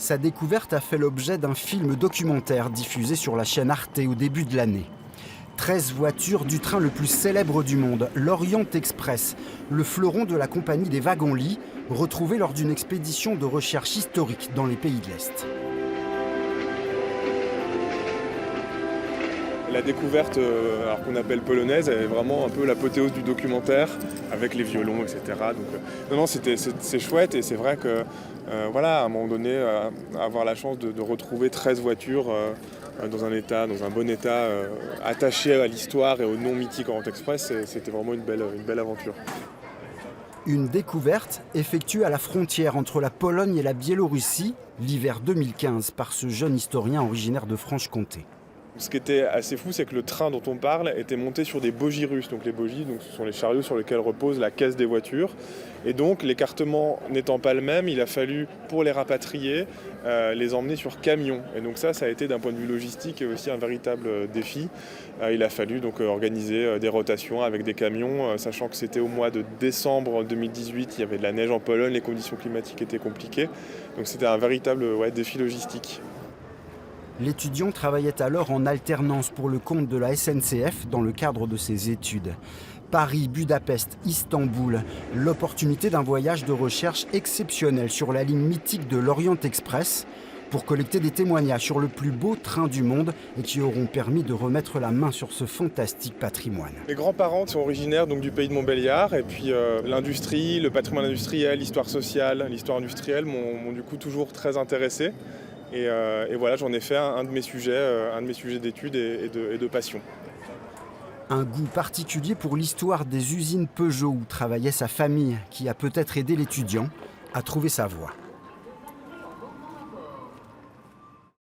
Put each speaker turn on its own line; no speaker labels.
Sa découverte a fait l'objet d'un film documentaire diffusé sur la chaîne Arte au début de l'année. 13 voitures du train le plus célèbre du monde, l'Orient Express, le fleuron de la compagnie des wagons-lits, retrouvé lors d'une expédition de recherche historique dans les pays de l'Est.
La découverte, alors qu'on appelle polonaise, est vraiment un peu l'apothéose du documentaire, avec les violons, etc. Donc, c'est chouette et c'est vrai que, voilà, à un moment donné, avoir la chance de retrouver 13 voitures dans un bon état, attaché à l'histoire et au nom mythique Orient Express, c'était vraiment une belle aventure.
Une découverte effectuée à la frontière entre la Pologne et la Biélorussie, l'hiver 2015, par ce jeune historien originaire de Franche-Comté.
Ce qui était assez fou, c'est que le train dont on parle était monté sur des bogies russes. Donc les bogies, ce sont les chariots sur lesquels repose la caisse des voitures. Et donc l'écartement n'étant pas le même, il a fallu, pour les rapatrier, les emmener sur camion. Et donc ça a été d'un point de vue logistique aussi un véritable défi. Il a fallu donc organiser des rotations avec des camions, sachant que c'était au mois de décembre 2018, il y avait de la neige en Pologne, les conditions climatiques étaient compliquées. Donc c'était un véritable défi logistique.
L'étudiant travaillait alors en alternance pour le compte de la SNCF dans le cadre de ses études. Paris, Budapest, Istanbul, l'opportunité d'un voyage de recherche exceptionnel sur la ligne mythique de l'Orient Express pour collecter des témoignages sur le plus beau train du monde et qui auront permis de remettre la main sur ce fantastique patrimoine.
Mes grands-parents sont originaires donc, du pays de Montbéliard et puis l'industrie, le patrimoine industriel, l'histoire sociale, l'histoire industrielle m'ont du coup toujours très intéressé. Et voilà, j'en ai fait un de mes sujets d'études et de passion.
Un goût particulier pour l'histoire des usines Peugeot où travaillait sa famille, qui a peut-être aidé l'étudiant à trouver sa voie.